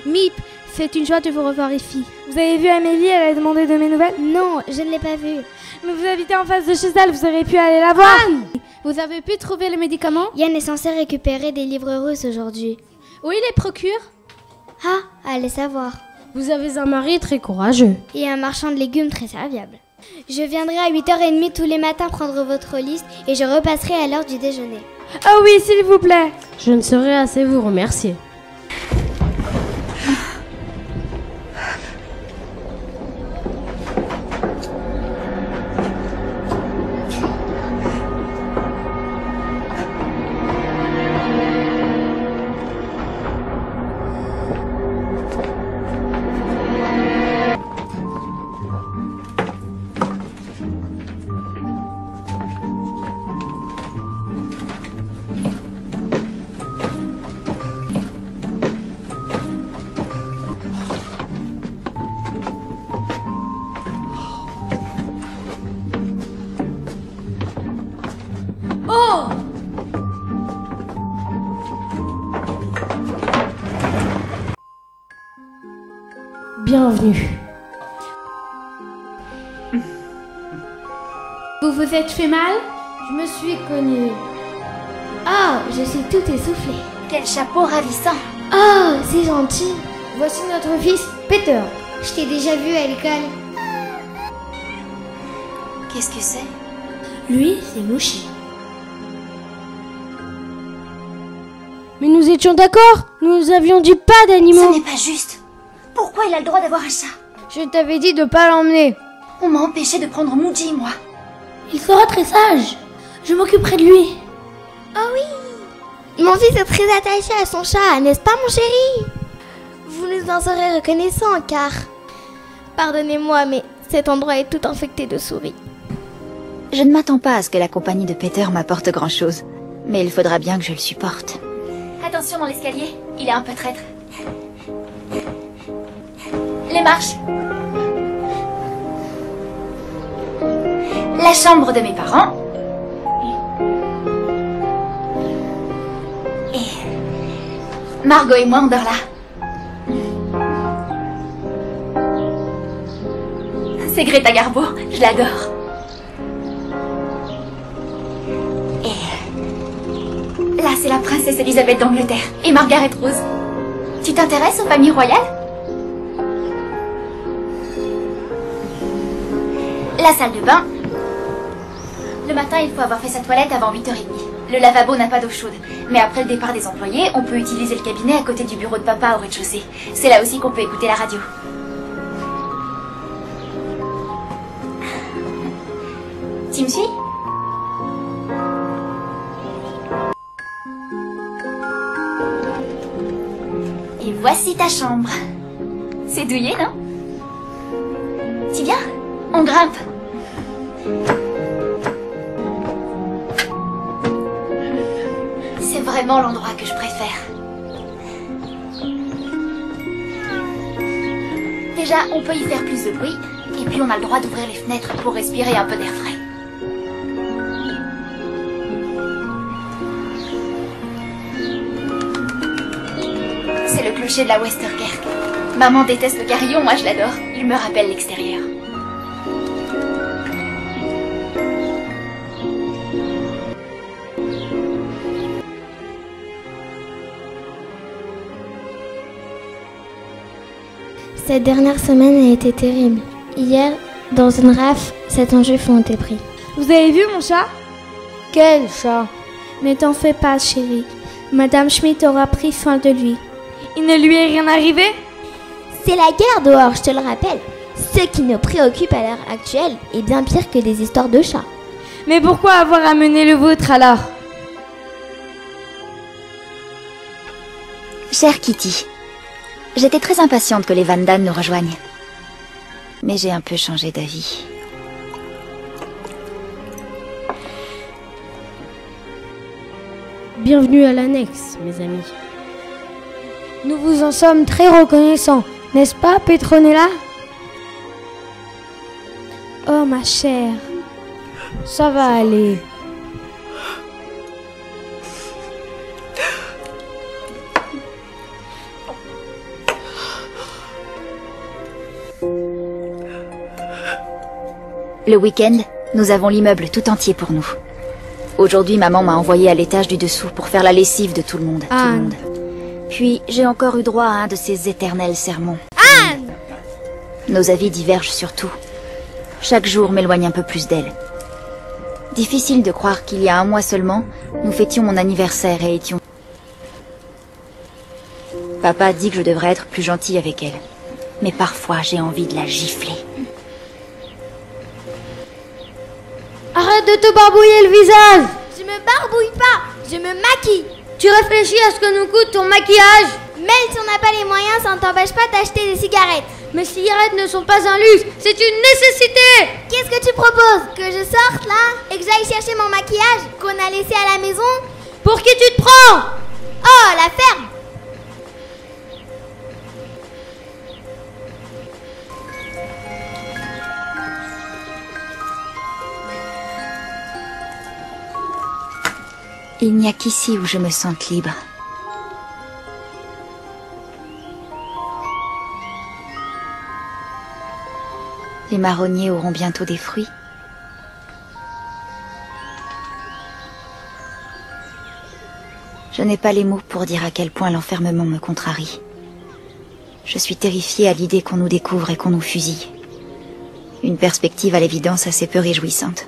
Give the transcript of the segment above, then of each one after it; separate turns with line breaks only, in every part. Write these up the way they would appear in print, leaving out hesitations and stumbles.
Mip, c'est une joie de vous revoir ici.
Vous avez vu Amélie, elle a demandé de mes nouvelles?
Non, je ne l'ai pas vue.
Mais vous habitez en face de chez elle, vous auriez pu aller la voir.
Anne, vous avez pu trouver le médicament? Yann est censé récupérer des livres russes aujourd'hui. Où il les procure? Ah, allez savoir.
Vous avez un mari très courageux.
Et un marchand de légumes très serviable. Je viendrai à 8h30 tous les matins prendre votre liste et je repasserai à l'heure du déjeuner.
Oh oui, s'il vous plaît.
Je ne saurais assez vous remercier. Bienvenue.
Vous vous êtes fait mal?
Je me suis cognée.
Oh, je suis tout essoufflée.
Quel chapeau ravissant!
Oh, c'est gentil.
Voici notre fils, Peter.
Je t'ai déjà vu à l'école.
Qu'est-ce que c'est?
Lui, c'est Mouchi.
Mais nous étions d'accord. Nous avions dit pas d'animaux.
Ce n'est pas juste. Pourquoi il a le droit d'avoir un chat?
Je t'avais dit de pas l'emmener.
On m'a empêché de prendre Muji, moi.
Il sera très sage. Je m'occuperai de lui. Oh oui. Mon fils est très attaché à son chat, n'est-ce pas mon chéri? Vous nous en serez reconnaissant car... Pardonnez-moi, mais cet endroit est tout infecté de souris.
Je ne m'attends pas à ce que la compagnie de Peter m'apporte grand-chose. Mais il faudra bien que je le supporte. Attention dans l'escalier, il est un peu traître. Les marches. La chambre de mes parents. Et Margot et moi, on dort là. C'est Greta Garbo, je l'adore. Et là, c'est la princesse Elisabeth d'Angleterre et Margaret Rose. Tu t'intéresses aux familles royales? La salle de bain. Le matin, il faut avoir fait sa toilette avant 8h30. Le lavabo n'a pas d'eau chaude. Mais après le départ des employés, on peut utiliser le cabinet à côté du bureau de papa au rez-de-chaussée. C'est là aussi qu'on peut écouter la radio. Tu me suis? Et voici ta chambre. C'est douillet, non? Tu viens? On grimpe. C'est vraiment l'endroit que je préfère. Déjà, on peut y faire plus de bruit, et puis on a le droit d'ouvrir les fenêtres pour respirer un peu d'air frais. C'est le clocher de la Westerkerk. Maman déteste le carillon, moi je l'adore. Il me rappelle l'extérieur.
Cette dernière semaine a été terrible. Hier, dans une rafle, 7 juifs ont été pris.
Vous avez vu mon chat?
Quel chat?
Ne t'en fais pas, chérie. Madame Schmidt aura pris soin de lui. Il ne lui est rien arrivé?
C'est la guerre dehors, je te le rappelle. Ce qui nous préoccupe à l'heure actuelle est bien pire que des histoires de chats.
Mais pourquoi avoir amené le vôtre alors?
Chère Kitty, j'étais très impatiente que les Van Damme nous rejoignent. Mais j'ai un peu changé d'avis.
Bienvenue à l'annexe, mes amis. Nous vous en sommes très reconnaissants, n'est-ce pas, Petronella?
Oh ma chère.
Ça va aller.
Le week-end, nous avons l'immeuble tout entier pour nous. Aujourd'hui, maman m'a envoyé à l'étage du dessous pour faire la lessive de tout le monde. Puis, j'ai encore eu droit à un de ces éternels sermons.
Anne!
Nos avis divergent sur tout. Chaque jour m'éloigne un peu plus d'elle. Difficile de croire qu'il y a un mois seulement, nous fêtions mon anniversaire et étions... Papa dit que je devrais être plus gentille avec elle. Mais parfois, j'ai envie de la gifler.
Arrête de te barbouiller le visage!
Je me barbouille pas, je me maquille.
Tu réfléchis à ce que nous coûte ton maquillage?
Même si on n'a pas les moyens, ça ne t'empêche pas d'acheter des cigarettes.
Mes cigarettes ne sont pas un luxe, c'est une nécessité!
Qu'est-ce que tu proposes? Que je sorte là et que j'aille chercher mon maquillage qu'on a laissé à la maison?
Pour qui tu te prends?
Oh, la ferme!
Il n'y a qu'ici où je me sente libre. Les marronniers auront bientôt des fruits. Je n'ai pas les mots pour dire à quel point l'enfermement me contrarie. Je suis terrifiée à l'idée qu'on nous découvre et qu'on nous fusille. Une perspective à l'évidence assez peu réjouissante.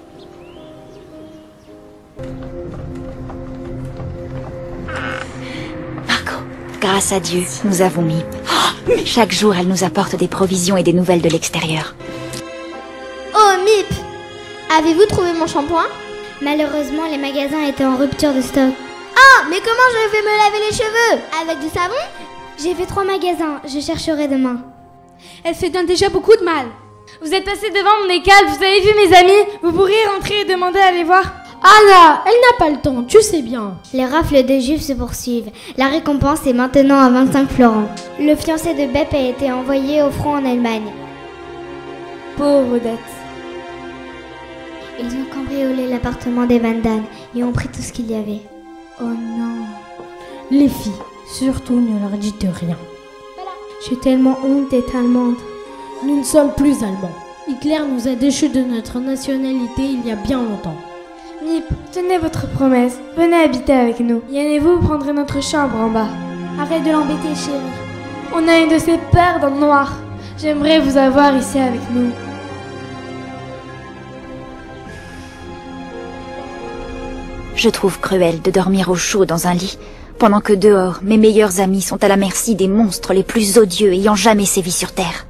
Grâce à Dieu, nous avons Mip. Chaque jour, elle nous apporte des provisions et des nouvelles de l'extérieur.
Oh, Mip! Avez-vous trouvé mon shampoing?
Malheureusement, les magasins étaient en rupture de stock.
Ah, mais comment je vais me laver les cheveux? Avec du savon?
J'ai fait 3 magasins, je chercherai demain.
Elle se donne déjà beaucoup de mal. Vous êtes passé devant mon école, vous avez vu mes amis? Vous pourriez rentrer et demander à les voir.
Anna, elle n'a pas le temps, tu sais bien.
Les rafles de juifs se poursuivent. La récompense est maintenant à 25 florins. Le fiancé de Bep a été envoyé au front en Allemagne.
Pauvre Odette.
Ils ont cambriolé l'appartement des Van Damme et ont pris tout ce qu'il y avait.
Oh non. Les filles, surtout ne leur dites rien.
J'ai tellement honte d'être allemande.
Nous ne sommes plus allemands. Hitler nous a déchus de notre nationalité il y a bien longtemps.
Mip, tenez votre promesse. Venez habiter avec nous. Yann et vous prendrez notre chambre en bas.
Arrête de l'embêter, chérie.
On a une de ces pères dans le noir. J'aimerais vous avoir ici avec nous.
Je trouve cruel de dormir au chaud dans un lit, pendant que dehors, mes meilleurs amis sont à la merci des monstres les plus odieux ayant jamais sévi sur Terre.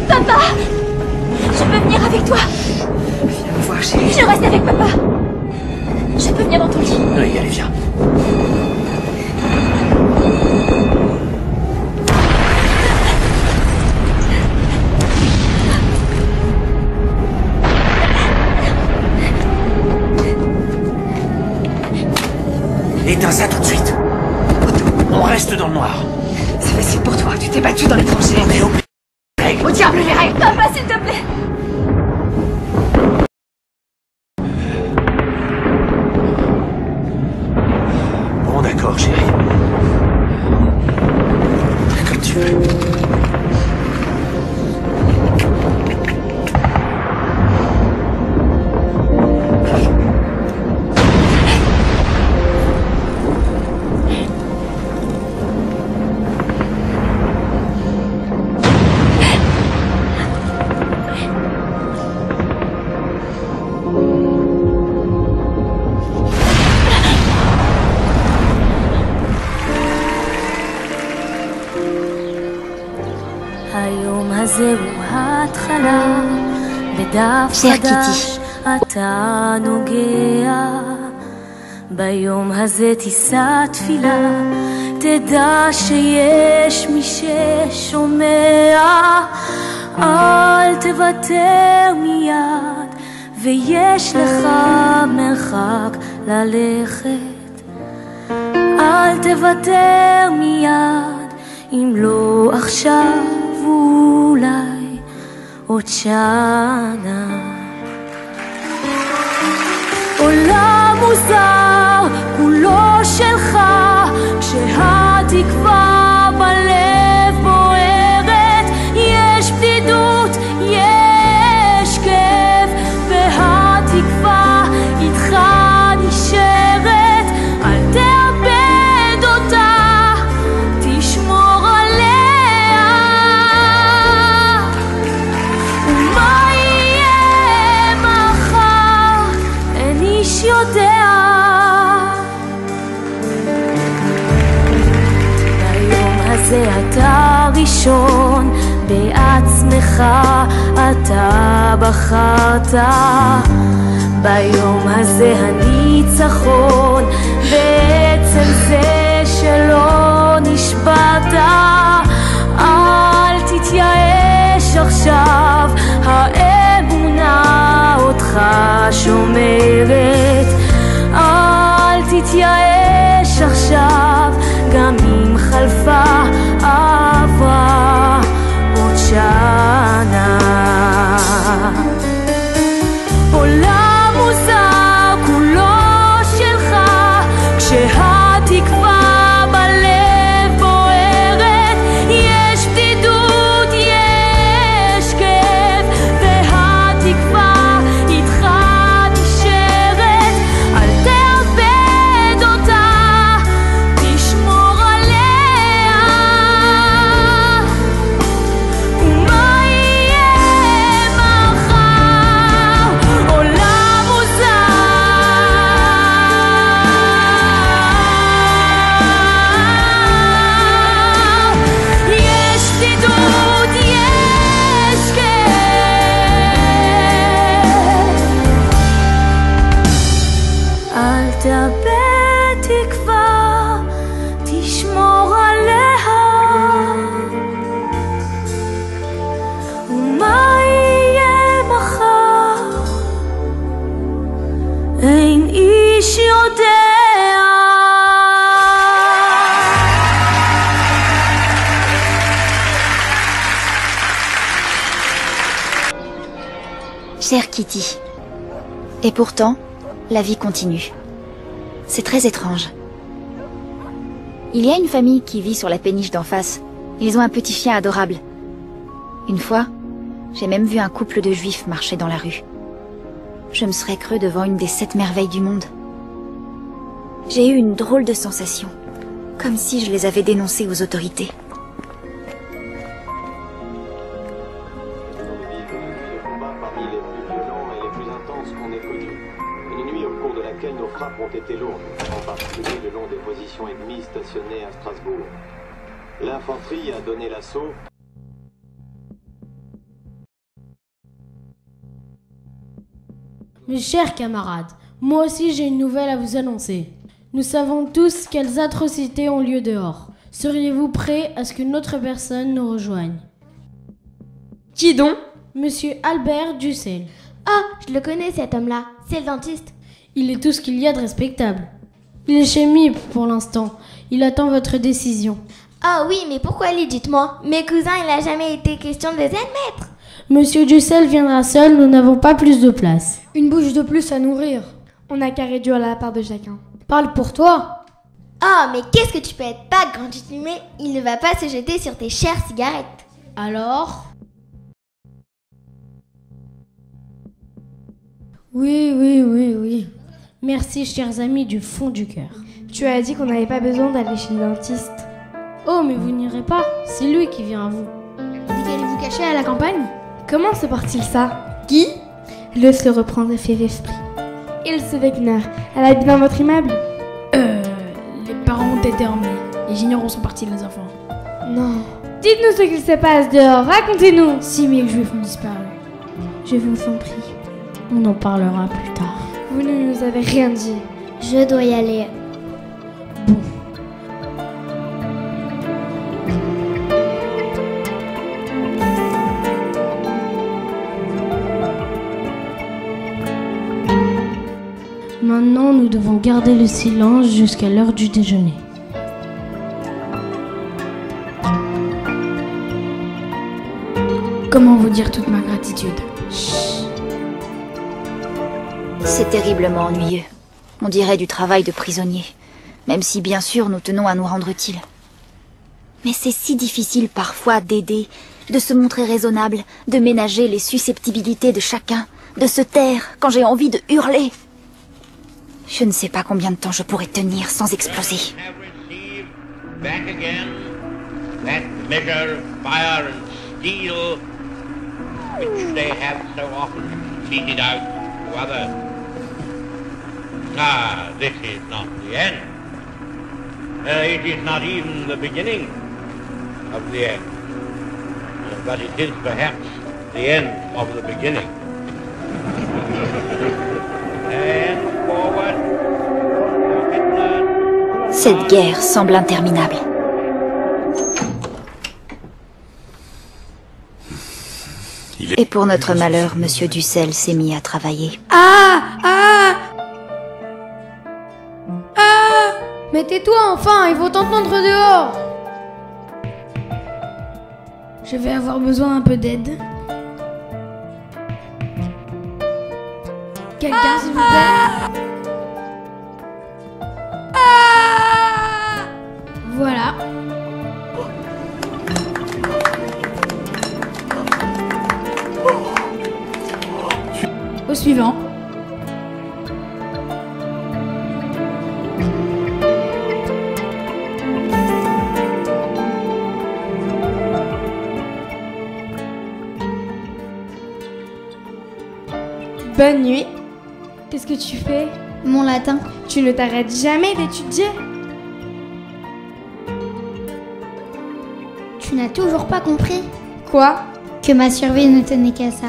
Papa! Je peux venir avec toi?
Viens me voir, chérie.
Je reste avec papa. Je peux venir dans ton lit?
Oui, allez, viens. Éteins ça tout de suite. On reste dans le noir.
C'est facile pour toi, tu t'es battu dans les tranchées.
Mais au
Au diable les règles!
Papa, s'il te plaît!
Bon, d'accord, chérie. Comme tu veux.
Cher Kitty,
אתה נוגע ביום הזה תישא תפילה תדע שיש מי ששומע אל תוותר מיד ויש לך מרחק ללכת אל תוותר מיד אם לא עכשיו אולי עוד שנה עולם מוזר כולו יודע. ביום הזה אתה ראשון, בעצמך אתה בחרת. ביום הזה הניצחון, בעצם זה שלא נשבעת. אל תתייאש עכשיו, האמונה אותך שומרת. אל תתייאש עכשיו, גם אם חלפה עברה עוד שנה. עולם מוזר כולו שלך, כשהתקווה בלב בוערת. יש בדידות, יש כאב, והתקווה איתך נשארת. אל תאבד אותה, תשמור עליה. ומה יהיה מחר? עולם מוזר. יש בדידות, יש כאב. אל תאבד תקווה, תשמור עליה. ומה יהיה מחר? אין איש יודע.
Chère Kitty. Et pourtant, la vie continue. C'est très étrange. Il y a une famille qui vit sur la péniche d'en face. Ils ont un petit chien adorable. Une fois, j'ai même vu un couple de juifs marcher dans la rue. Je me serais cru devant une des 7 merveilles du monde. J'ai eu une drôle de sensation, comme si je les avais dénoncés aux autorités.
Parmi les plus violents et les plus intenses qu'on ait connus. Une nuit au cours de laquelle nos frappes ont été lourdes, en particulier le long des positions ennemies stationnées à Strasbourg. L'infanterie a donné l'assaut.
Mes chers camarades, moi aussi j'ai une nouvelle à vous annoncer. Nous savons tous quelles atrocités ont lieu dehors. Seriez-vous prêts à ce que notre personne nous rejoigne?
Qui donc?
Monsieur Albert Dussel.
Ah, je le connais cet homme-là. C'est le dentiste.
Il est tout ce qu'il y a de respectable. Il est chez MIP pour l'instant. Il attend votre décision.
Ah oui, mais pourquoi lui, dites-moi? Mes cousins, il n'a jamais été question de les admettre.
Monsieur Dussel viendra seul, nous n'avons pas plus de place.
Une bouche de plus à nourrir. On n'a qu'à réduire la part de chacun. Parle pour toi.
Ah, mais qu'est-ce que tu peux être pas grand mais il ne va pas se jeter sur tes chères cigarettes.
Alors?
Oui.
Merci, chers amis du fond du cœur.
Tu as dit qu'on n'avait pas besoin d'aller chez le dentiste.
Oh, mais vous n'irez pas. C'est lui qui vient à vous.
Il dit qu'allez vous cacher à la campagne? Comment se porte-t-il ça?
Qui?
Laisse le reprendre fait l'esprit. Ilse Wegner, elle habite dans votre immeuble?
Les parents ont été emmenés. Les ignorants sont partis, les enfants.
Non. Dites-nous ce qu'il se passe dehors, racontez-nous.
6000 juifs ont disparu.
Je vous en prie.
On en parlera plus tard.
Vous ne nous avez rien dit.
Je dois y aller.
Bon. Maintenant, nous devons garder le silence jusqu'à l'heure du déjeuner.
Comment vous dire toute ma gratitude?
C'est terriblement ennuyeux. On dirait du travail de prisonnier. Même si, bien sûr, nous tenons à nous rendre utiles. Mais c'est si difficile parfois d'aider, de se montrer raisonnable, de ménager les susceptibilités de chacun, de se taire quand j'ai envie de hurler. Je ne sais pas combien de temps je pourrais tenir sans exploser.
Back again, that measure of fire and steel which they have so often meted out to others. Ah, this is not the end. It is not even the beginning of the end. But it is perhaps the end of the beginning. And forward.
Cette guerre semble interminable. Et pour notre malheur, Monsieur Dussel s'est mis à travailler.
Mais tais-toi enfin, ils vont t'entendre dehors.
Je vais avoir besoin un peu d'aide. Quelqu'un, s'il vous plaît. Voilà. Au suivant.
Bonne nuit. Qu'est-ce que tu fais?
Mon latin.
Tu ne t'arrêtes jamais d'étudier?
Tu n'as toujours pas compris?
Quoi?
Que ma survie ne tenait qu'à ça.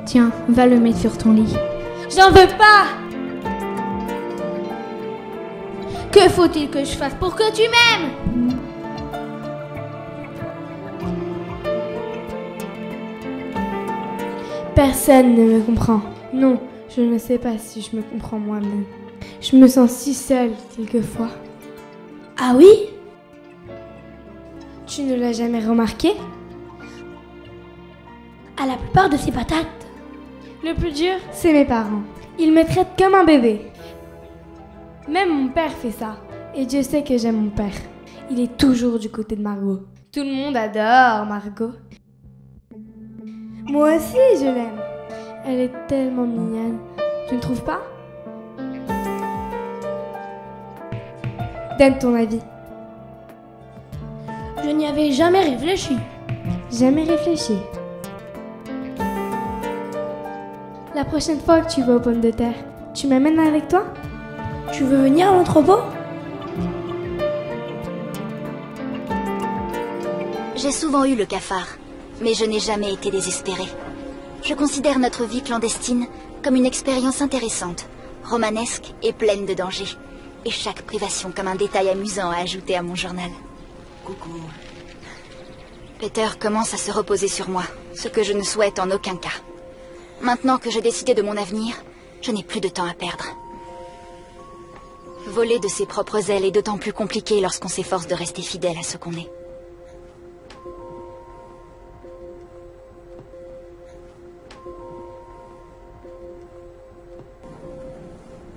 Tiens, va le mettre sur ton lit.
J'en veux pas!
Que faut-il que je fasse pour que tu m'aimes?
Personne ne me comprend. Non, je ne sais pas si je me comprends moi-même. Je me sens si seule quelquefois.
Ah oui?
Tu ne l'as jamais remarqué?
À la plupart de ces patates.
Le plus dur, c'est mes parents. Ils me traitent comme un bébé. Même mon père fait ça. Et Dieu sait que j'aime mon père. Il est toujours du côté de Margot. Tout le monde adore Margot. Moi aussi, je l'aime. Elle est tellement mignonne. Tu ne trouves pas? Donne ton avis.
Je n'y avais jamais réfléchi.
Jamais réfléchi. La prochaine fois que tu vas aux pommes de terre, tu m'amènes avec toi?
Tu veux venir à l'entrepôt?
J'ai souvent eu le cafard, mais je n'ai jamais été désespérée. Je considère notre vie clandestine comme une expérience intéressante, romanesque et pleine de dangers. Et chaque privation comme un détail amusant à ajouter à mon journal. Coucou. Peter commence à se reposer sur moi, ce que je ne souhaite en aucun cas. Maintenant que j'ai décidé de mon avenir, je n'ai plus de temps à perdre. Voler de ses propres ailes est d'autant plus compliqué lorsqu'on s'efforce de rester fidèle à ce qu'on est.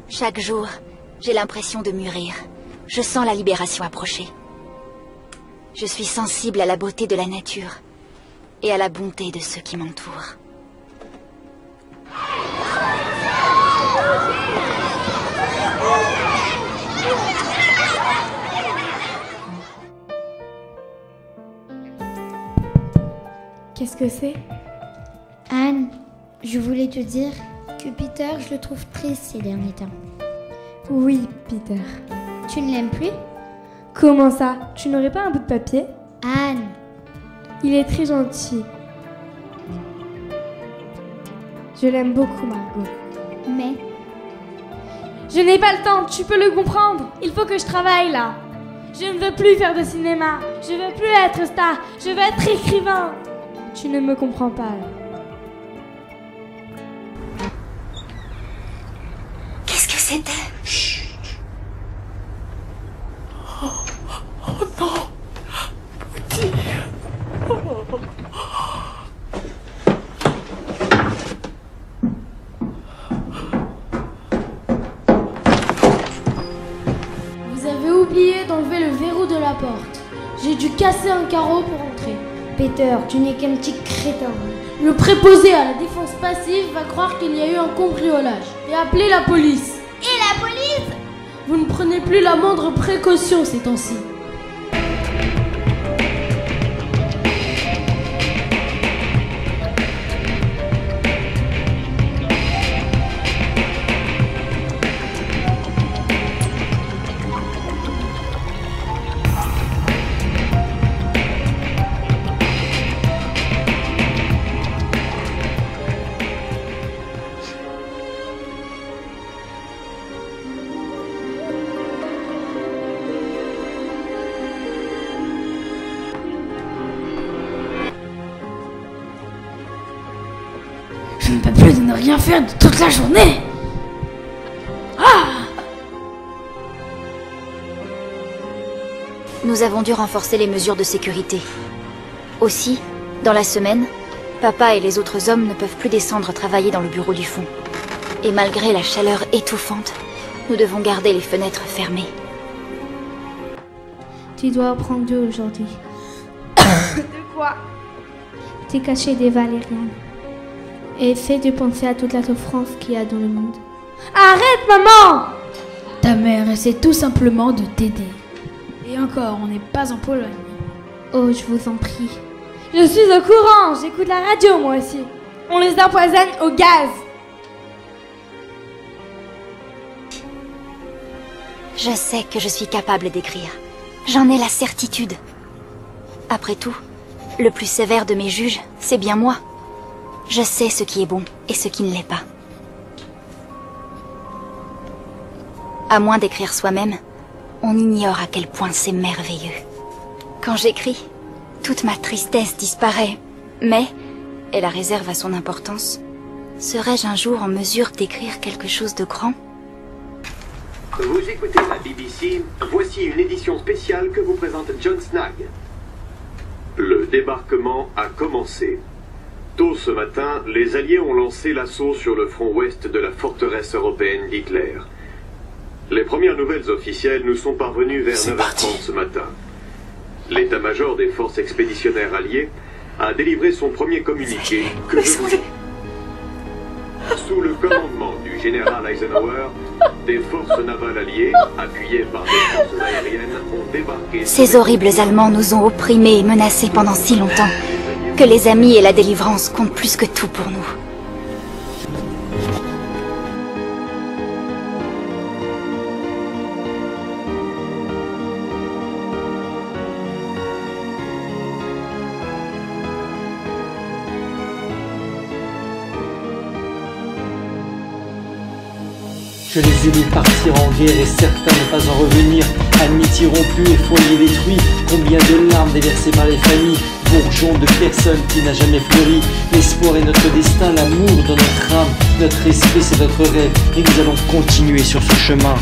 Chaque jour, j'ai l'impression de mûrir. Je sens la libération approcher. Je suis sensible à la beauté de la nature et à la bonté de ceux qui m'entourent.
Qu'est-ce que c'est?
Anne, je voulais te dire que Peter, je le trouve triste ces derniers temps.
Oui, Peter.
Tu ne l'aimes plus?
Comment ça? Tu n'aurais pas un bout de papier?
Anne!
Il est très gentil. Je l'aime beaucoup, Margot.
Mais...
Je n'ai pas le temps, tu peux le comprendre. Il faut que je travaille, là. Je ne veux plus faire de cinéma. Je veux plus être star. Je veux être écrivain. Tu ne me comprends pas, là.
Qu'est-ce que c'était?
Chut. Oh non, petit.
Vous avez oublié d'enlever le verrou de la porte. J'ai dû casser un carreau pour entrer.
Peter, tu n'es qu'un petit crétin.
Le préposé à la défense passive va croire qu'il y a eu un cambriolage et appeler la police.
Et la police?
Vous ne prenez plus la moindre précaution ces temps-ci.
Je ne peux plus de ne rien faire de toute la journée.
Nous avons dû renforcer les mesures de sécurité. Aussi, dans la semaine, papa et les autres hommes ne peuvent plus descendre travailler dans le bureau du fond. Et malgré la chaleur étouffante, nous devons garder les fenêtres fermées.
Tu dois apprendre d'eux aujourd'hui.
De quoi?
T'es caché des valérianes. Et essaie de penser à toute la souffrance qu'il y a dans le monde.
Arrête, maman!
Ta mère essaie tout simplement de t'aider. Et encore, on n'est pas en Pologne.
Oh, je vous en prie.
Je suis au courant, j'écoute la radio moi aussi. On les empoisonne au gaz.
Je sais que je suis capable d'écrire. J'en ai la certitude. Après tout, le plus sévère de mes juges, c'est bien moi. Je sais ce qui est bon et ce qui ne l'est pas. À moins d'écrire soi-même, on ignore à quel point c'est merveilleux. Quand j'écris, toute ma tristesse disparaît. Mais, et la réserve a son importance, serais-je un jour en mesure d'écrire quelque chose de grand ?
Vous écoutez la BBC, voici une édition spéciale que vous présente John Snag. Le débarquement a commencé. Tôt ce matin, les Alliés ont lancé l'assaut sur le front ouest de la forteresse européenne d'Hitler. Les premières nouvelles officielles nous sont parvenues vers 9h30 ce matin. L'état-major des forces expéditionnaires alliées a délivré son premier communiqué que je vous... Sous le commandement du général Eisenhower, des forces navales alliées, appuyées par des forces aériennes, ont débarqué...
Ces horribles Allemands nous ont opprimés et menacés pendant si longtemps que les amis et la délivrance comptent plus que tout pour nous.
Je les ai vus partir en guerre et certains ne pas en revenir. Amitié rompue et foyer détruit. Combien de larmes déversées par les familles. Bourgeons de personnes qui n'a jamais fleuri. L'espoir est notre destin, l'amour dans notre âme. Notre respect c'est notre rêve et nous allons continuer sur ce chemin.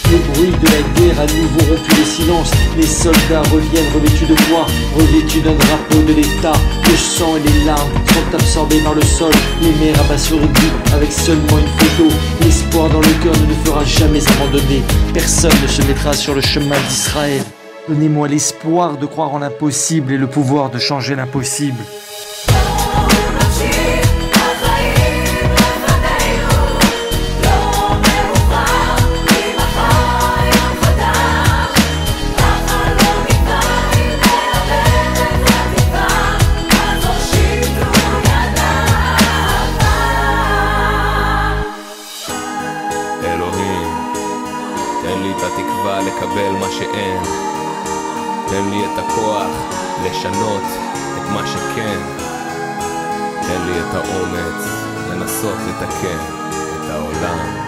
Le bruit de la guerre a nouveau rompu le silence. Les soldats reviennent revêtus de bois, revêtus d'un drapeau de l'État. Le sang et les larmes sont absorbés par le sol. Les mères abasourdies avec seulement une photo. L'espoir dans le cœur ne nous fera jamais abandonner. Personne ne se mettra sur le chemin d'Israël. Donnez-moi l'espoir de croire en l'impossible et le pouvoir de changer l'impossible.
לקבל מה שאין, תן לי את הכוח לשנות את מה שכן, תן לי את האומץ לנסות לתקן את העולם.